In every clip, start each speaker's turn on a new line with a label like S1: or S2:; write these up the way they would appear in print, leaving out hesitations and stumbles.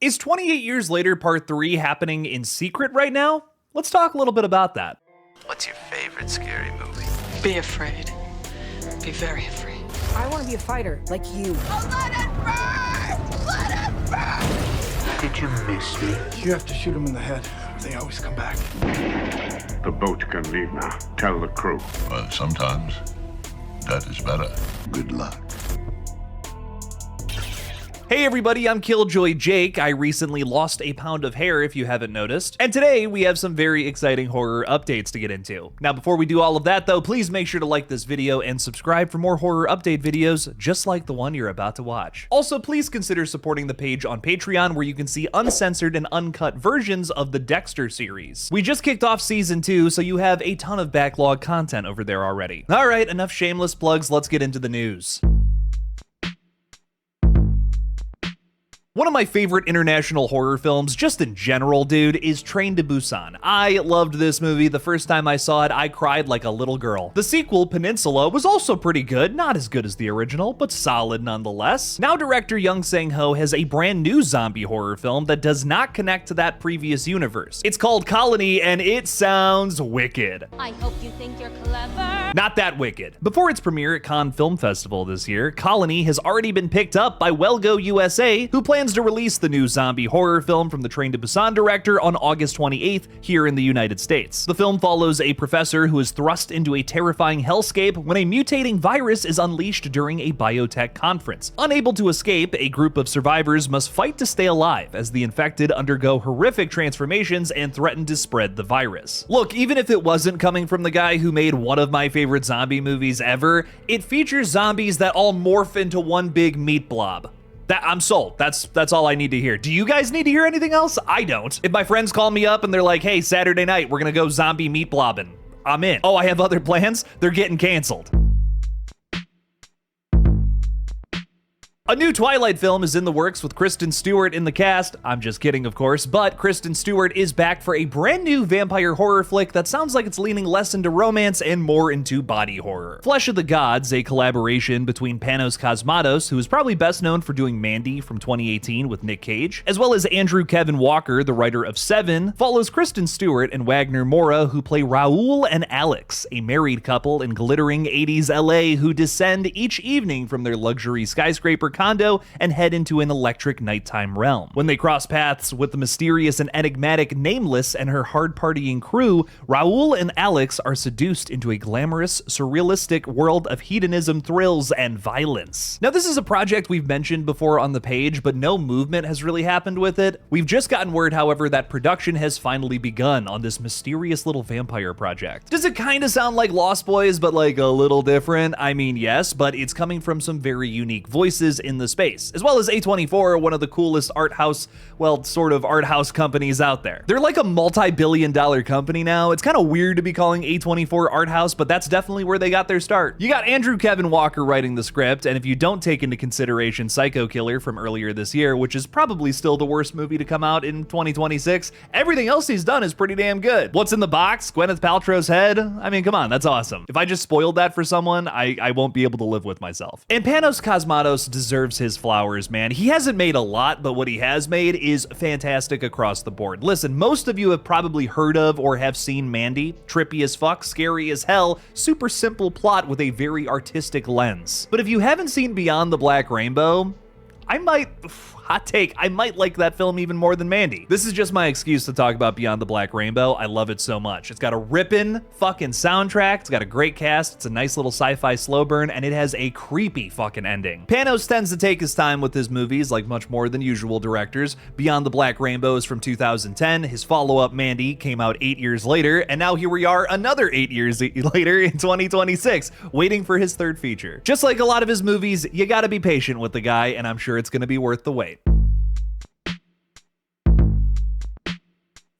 S1: Is 28 Years Later Part 3 happening in secret right now? Let's talk a little bit about that.
S2: What's your favorite scary movie?
S3: Be afraid. Be very afraid.
S4: I want to be a fighter, like you.
S5: Oh, let it burn! Let it burn!
S2: Did you miss me?
S6: You have to shoot them in the head. They always come back.
S7: The boat can leave now. Tell the crew.
S8: Well, sometimes that is better.
S2: Good luck.
S1: Hey everybody, I'm Killjoy Jake. I recently lost a pound of hair if you haven't noticed. And today we have some very exciting horror updates to get into. Now before we do all of that though, please make sure to like this video and subscribe for more horror update videos just like the one you're about to watch. Also, please consider supporting the page on Patreon where you can see uncensored and uncut versions of the Dexter series. We just kicked off season 2, so you have a ton of backlog content over there already. Alright, enough shameless plugs, let's get into the news. One of my favorite international horror films, just in general, dude, is Train to Busan. I loved this movie. The first time I saw it, I cried like a little girl. The sequel, Peninsula, was also pretty good. Not as good as the original, but solid nonetheless. Now director Young Sang-ho has a brand new zombie horror film that does not connect to that previous universe. It's called Colony, and it sounds wicked.
S5: I hope you think you're clever.
S1: Not that wicked. Before its premiere at Cannes Film Festival this year, Colony has already been picked up by Wellgo USA, who plans to release the new zombie horror film from the Train to Busan director on August 28th here in the United States. The film follows a professor who is thrust into a terrifying hellscape when a mutating virus is unleashed during a biotech conference. Unable to escape, a group of survivors must fight to stay alive as the infected undergo horrific transformations and threaten to spread the virus. Look, even if it wasn't coming from the guy who made one of my favorite zombie movies ever, it features zombies that all morph into one big meat blob. I'm sold. That's all I need to hear. Do you guys need to hear anything else? I don't. If my friends call me up and they're like, hey, Saturday night, we're gonna go zombie meat blobbing, I'm in. Oh, I have other plans? They're getting canceled. A new Twilight film is in the works with Kristen Stewart in the cast. I'm just kidding, of course, but Kristen Stewart is back for a brand new vampire horror flick that sounds like it's leaning less into romance and more into body horror. Flesh of the Gods, a collaboration between Panos Cosmatos, who is probably best known for doing Mandy from 2018 with Nick Cage, as well as Andrew Kevin Walker, the writer of Seven, follows Kristen Stewart and Wagner Moura, who play Raoul and Alex, a married couple in glittering 80s LA who descend each evening from their luxury skyscraper condo and head into an electric nighttime realm. When they cross paths with the mysterious and enigmatic Nameless and her hard-partying crew, Raoul and Alex are seduced into a glamorous, surrealistic world of hedonism, thrills, and violence. Now, this is a project we've mentioned before on the page, but no movement has really happened with it. We've just gotten word, however, that production has finally begun on this mysterious little vampire project. Does it kind of sound like Lost Boys, but like a little different? I mean, yes, but it's coming from some very unique voices in the space, as well as A24, one of the coolest art house, well, sort of art house companies out there. They're like a multi-billion-dollar company now. It's kind of weird to be calling A24 art house, but that's definitely where they got their start. You got Andrew Kevin Walker writing the script, and if you don't take into consideration Psycho Killer from earlier this year, which is probably still the worst movie to come out in 2026, everything else he's done is pretty damn good. What's in the box? Gwyneth Paltrow's head? I mean, come on, that's awesome. If I just spoiled that for someone, I won't be able to live with myself. And Panos Cosmatos deserves his flowers, man. He hasn't made a lot, but what he has made is fantastic across the board. Listen, most of you have probably heard of or have seen Mandy. Trippy as fuck, scary as hell, super simple plot with a very artistic lens. But if you haven't seen Beyond the Black Rainbow, hot take, I might like that film even more than Mandy. This is just my excuse to talk about Beyond the Black Rainbow. I love it so much. It's got a rippin' fucking soundtrack, it's got a great cast, it's a nice little sci-fi slow burn, and it has a creepy fucking ending. Panos tends to take his time with his movies, like much more than usual directors. Beyond the Black Rainbow is from 2010, his follow-up Mandy came out 8 years later, and now here we are another 8 years later in 2026, waiting for his third feature. Just like a lot of his movies, you gotta be patient with the guy, and I'm sure it's gonna be worth the wait.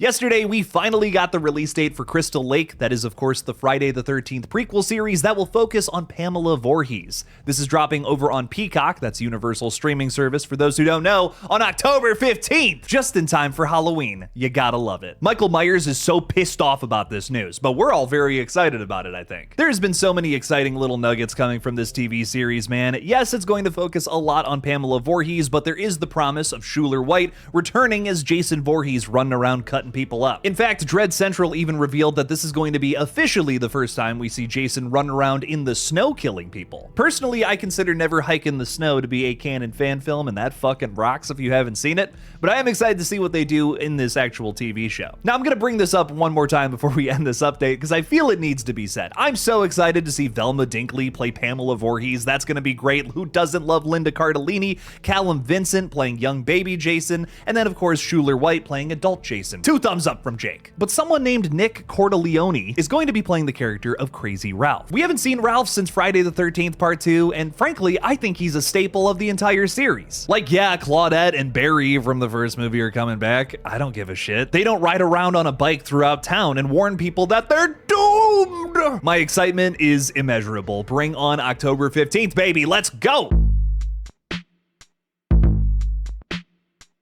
S1: Yesterday, we finally got the release date for Crystal Lake. That is, of course, the Friday the 13th prequel series that will focus on Pamela Voorhees. This is dropping over on Peacock, that's Universal's streaming service for those who don't know, on October 15th, just in time for Halloween. You gotta love it. Michael Myers is so pissed off about this news, but we're all very excited about it, I think. There's been so many exciting little nuggets coming from this TV series, man. Yes, it's going to focus a lot on Pamela Voorhees, but there is the promise of Schuler White returning as Jason Voorhees running around cutting people up. In fact, Dread Central even revealed that this is going to be officially the first time we see Jason run around in the snow killing people. Personally, I consider Never Hike in the Snow to be a canon fan film, and that fucking rocks if you haven't seen it, but I am excited to see what they do in this actual TV show. Now, I'm gonna bring this up one more time before we end this update, because I feel it needs to be said. I'm so excited to see Velma Dinkley play Pamela Voorhees. That's gonna be great. Who doesn't love Linda Cardellini? Callum Vincent playing young baby Jason, and then of course Schuler White playing adult Jason. 2 thumbs up from Jake. But someone named Nick Cordelleone is going to be playing the character of Crazy Ralph. We haven't seen Ralph since Friday the 13th Part 2, and frankly, I think he's a staple of the entire series. Like, yeah, Claudette and Barry from the first movie are coming back. I don't give a shit. They don't ride around on a bike throughout town and warn people that they're doomed. My excitement is immeasurable. Bring on October 15th, baby. Let's go.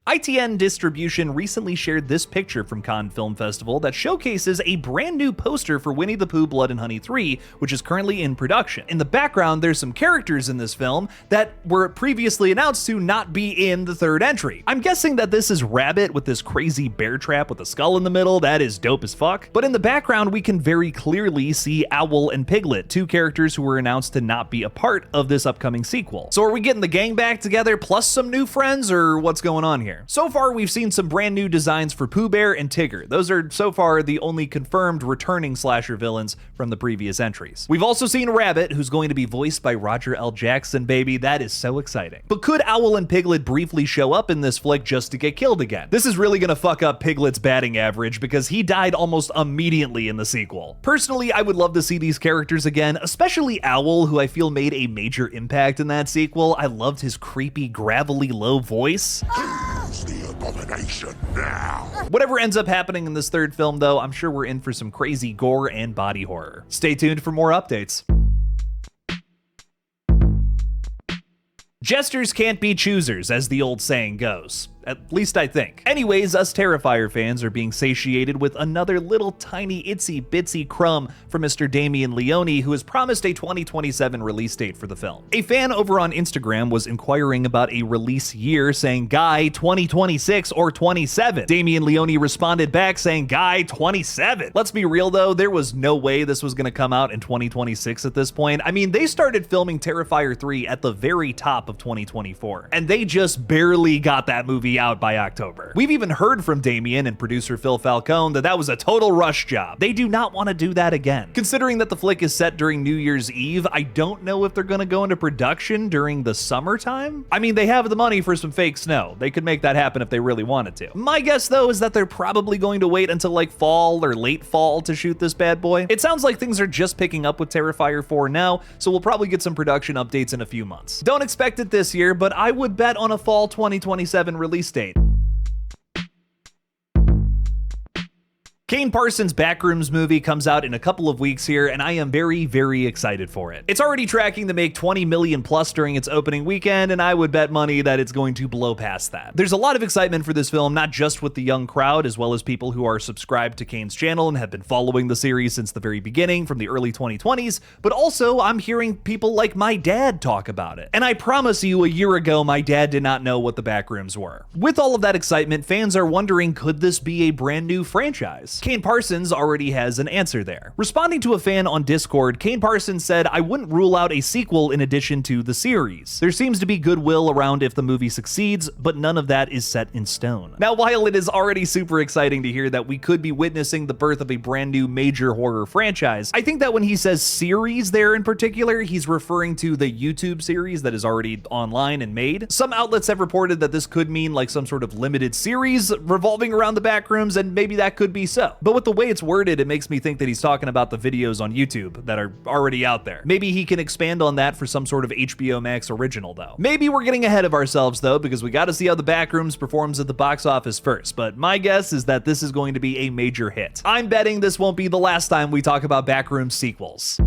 S1: ITN Distribution recently shared this picture from Cannes Film Festival that showcases a brand new poster for Winnie the Pooh Blood and Honey 3, which is currently in production. In the background, there's some characters in this film that were previously announced to not be in the third entry. I'm guessing that this is Rabbit with this crazy bear trap with a skull in the middle. That is dope as fuck. But in the background, we can very clearly see Owl and Piglet, 2 characters who were announced to not be a part of this upcoming sequel. So are we getting the gang back together plus some new friends, or what's going on here? So far, we've seen some brand new designs for Pooh Bear and Tigger. Those are so far the only confirmed returning slasher villains from the previous entries. We've also seen Rabbit, who's going to be voiced by Roger L. Jackson, baby. That is so exciting. But could Owl and Piglet briefly show up in this flick just to get killed again? This is really gonna fuck up Piglet's batting average because he died almost immediately in the sequel. Personally, I would love to see these characters again, especially Owl, who I feel made a major impact in that sequel. I loved his creepy, gravelly, low voice.
S8: The abomination now.
S1: Whatever ends up happening in this third film, though, I'm sure we're in for some crazy gore and body horror. Stay tuned for more updates. Jesters can't be choosers, as the old saying goes. At least I think. Anyways, us Terrifier fans are being satiated with another little tiny itsy bitsy crumb from Mr. Damian Leone, who has promised a 2027 release date for the film. A fan over on Instagram was inquiring about a release year, saying, "Guy, 2026 or 27. Damian Leone responded back saying, "Guy, 27. Let's be real though, there was no way this was gonna come out in 2026 at this point. I mean, they started filming Terrifier 3 at the very top of 2024, and they just barely got that movie out by October. We've even heard from Damien and producer Phil Falcone that was a total rush job. They do not want to do that again. Considering that the flick is set during New Year's Eve, I don't know if they're going to go into production during the summertime. I mean, they have the money for some fake snow. They could make that happen if they really wanted to. My guess though is that they're probably going to wait until like fall or late fall to shoot this bad boy. It sounds like things are just picking up with Terrifier 4 now, so we'll probably get some production updates in a few months. Don't expect it this year, but I would bet on a fall 2027 release date. Kane Parsons' Backrooms movie comes out in a couple of weeks here, and I am very, very excited for it. It's already tracking to make 20 million plus during its opening weekend, and I would bet money that it's going to blow past that. There's a lot of excitement for this film, not just with the young crowd, as well as people who are subscribed to Kane's channel and have been following the series since the very beginning, from the early 2020s, but also I'm hearing people like my dad talk about it. And I promise you, a year ago, my dad did not know what the Backrooms were. With all of that excitement, fans are wondering, could this be a brand new franchise? Kane Parsons already has an answer there. Responding to a fan on Discord, Kane Parsons said, "I wouldn't rule out a sequel in addition to the series. There seems to be goodwill around if the movie succeeds, but none of that is set in stone." Now, while it is already super exciting to hear that we could be witnessing the birth of a brand new major horror franchise, I think that when he says series there in particular, he's referring to the YouTube series that is already online and made. Some outlets have reported that this could mean like some sort of limited series revolving around the Backrooms, and maybe that could be so. so. But with the way it's worded, it makes me think that he's talking about the videos on YouTube that are already out there. Maybe he can expand on that for some sort of HBO Max original, though. Maybe we're getting ahead of ourselves, though, because we gotta see how the Backrooms performs at the box office first, but my guess is that this is going to be a major hit. I'm betting this won't be the last time we talk about Backrooms sequels.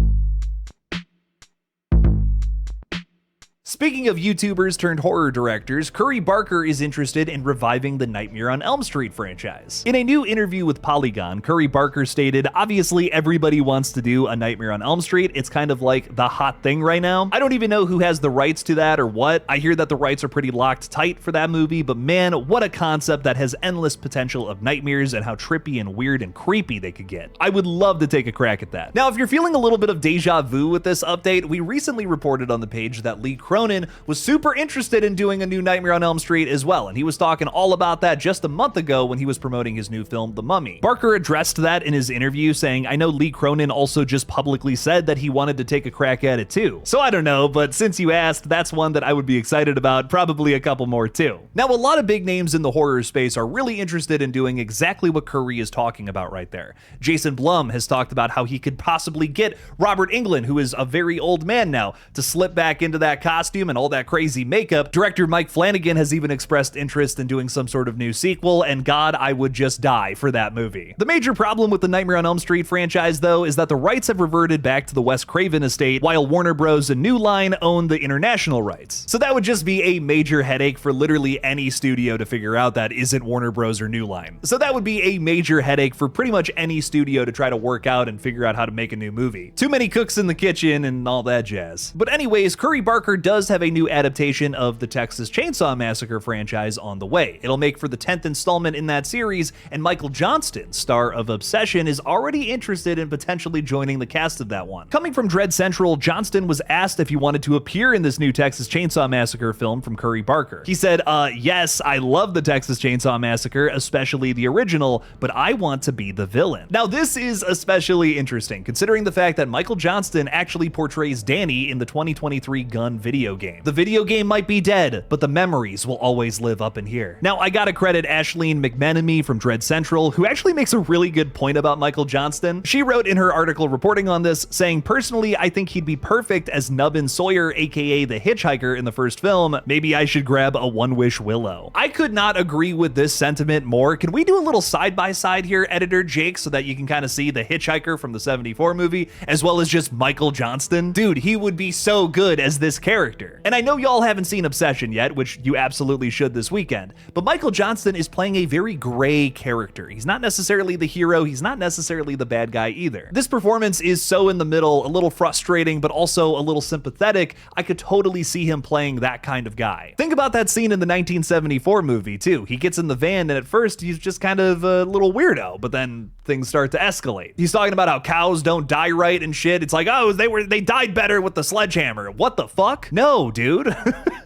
S1: Speaking of YouTubers turned horror directors, Curry Barker is interested in reviving the Nightmare on Elm Street franchise. In a new interview with Polygon, Curry Barker stated, "Obviously everybody wants to do a Nightmare on Elm Street. It's kind of like the hot thing right now. I don't even know who has the rights to that or what. I hear that the rights are pretty locked tight for that movie, but man, what a concept that has endless potential of nightmares and how trippy and weird and creepy they could get. I would love to take a crack at that." Now, if you're feeling a little bit of deja vu with this update, we recently reported on the page that Lee Cronin was super interested in doing a new Nightmare on Elm Street as well, and he was talking all about that just a month ago when he was promoting his new film, The Mummy. Barker addressed that in his interview, saying, "I know Lee Cronin also just publicly said that he wanted to take a crack at it too. So I don't know, but since you asked, that's one that I would be excited about, probably a couple more too." Now, a lot of big names in the horror space are really interested in doing exactly what Curry is talking about right there. Jason Blum has talked about how he could possibly get Robert Englund, who is a very old man now, to slip back into that costume and all that crazy makeup. Director Mike Flanagan has even expressed interest in doing some sort of new sequel, and God, I would just die for that movie. The major problem with the Nightmare on Elm Street franchise, though, is that the rights have reverted back to the Wes Craven estate, while Warner Bros. And New Line own the international rights. So that would just be a major headache for literally any studio to figure out that isn't Warner Bros. Or New Line. So that would be a major headache for pretty much any studio to try to work out and figure out how to make a new movie. Too many cooks in the kitchen and all that jazz. But anyways, Curry Barker does have a new adaptation of the Texas Chainsaw Massacre franchise on the way. It'll make for the 10th installment in that series, and Michael Johnston, star of Obsession, is already interested in potentially joining the cast of that one. Coming from Dread Central, Johnston was asked if he wanted to appear in this new Texas Chainsaw Massacre film from Curry Barker. He said, yes, I love the Texas Chainsaw Massacre, especially the original, but I want to be the villain. Now, this is especially interesting, considering the fact that Michael Johnston actually portrays Danny in the 2023 Gun video game. The video game might be dead, but the memories will always live up in here. Now, I gotta credit Ashleen McMenemy from Dread Central, who actually makes a really good point about Michael Johnston. She wrote in her article reporting on this, saying, "Personally, I think he'd be perfect as Nubbin Sawyer, aka the hitchhiker in the first film. Maybe I should grab a One-Wish Willow." I could not agree with this sentiment more. Can we do a little side-by-side here, editor Jake, so that you can kind of see the hitchhiker from the 74 movie, as well as just Michael Johnston? Dude, he would be so good as this character. And I know y'all haven't seen Obsession yet, which you absolutely should this weekend, but Michael Johnston is playing a very gray character. He's not necessarily the hero, he's not necessarily the bad guy either. This performance is so in the middle, a little frustrating, but also a little sympathetic. I could totally see him playing that kind of guy. Think about that scene in the 1974 movie too. He gets in the van and at first he's just kind of a little weirdo, but then things start to escalate. He's talking about how cows don't die right and shit. It's like, oh, they died better with the sledgehammer. What the fuck? No, dude.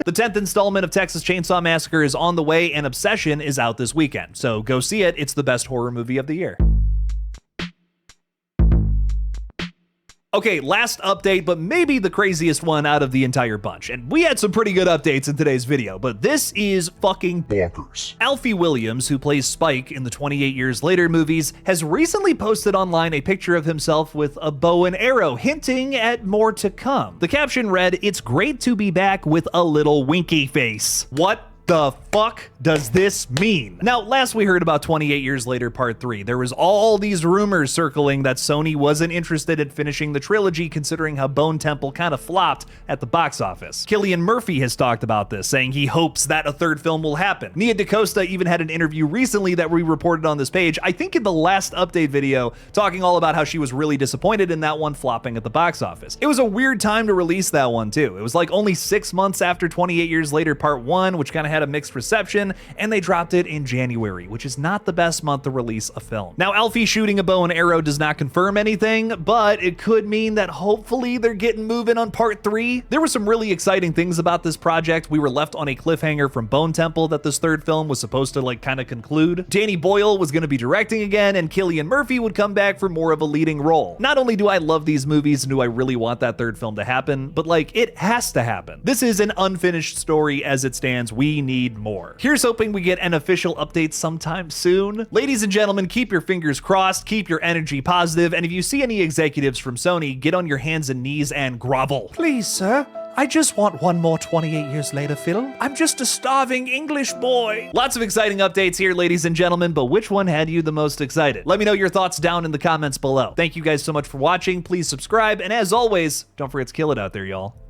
S1: The 10th installment of Texas Chainsaw Massacre is on the way, and Obsession is out this weekend. So go see it. It's the best horror movie of the year. Okay, last update, but maybe the craziest one out of the entire bunch. And we had some pretty good updates in today's video, but this is fucking bonkers. Alfie Williams, who plays Spike in the 28 Years Later movies, has recently posted online a picture of himself with a bow and arrow, hinting at more to come. The caption read, "It's great to be back with a little winky face." What the fuck does this mean? Now, last we heard about 28 Years Later Part 3, there was all these rumors circling that Sony wasn't interested in finishing the trilogy considering how Bone Temple kind of flopped at the box office. Cillian Murphy has talked about this, saying he hopes that a third film will happen. Nia DaCosta even had an interview recently that we reported on this page, I think in the last update video, talking all about how she was really disappointed in that one flopping at the box office. It was a weird time to release that one too. It was like only 6 months after 28 Years Later Part 1, which kind of had a mixed reception, and they dropped it in January, which is not the best month to release a film. Now, Alfie shooting a bow and arrow does not confirm anything, but it could mean that hopefully they're getting moving on Part 3. There were some really exciting things about this project. We were left on a cliffhanger from Bone Temple that this third film was supposed to like kind of conclude. Danny Boyle was going to be directing again, and Cillian Murphy would come back for more of a leading role. Not only do I love these movies and do I really want that third film to happen, but like it has to happen. This is an unfinished story as it stands. We need more. more. Here's hoping we get an official update sometime soon. Ladies and gentlemen, keep your fingers crossed, keep your energy positive, and if you see any executives from Sony, get on your hands and knees and grovel. Please, sir. I just want one more 28 years later film. I'm just a starving English boy. Lots of exciting updates here, ladies and gentlemen, but which one had you the most excited? Let me know your thoughts down in the comments below. Thank you guys so much for watching. Please subscribe, and as always, don't forget to kill it out there, y'all.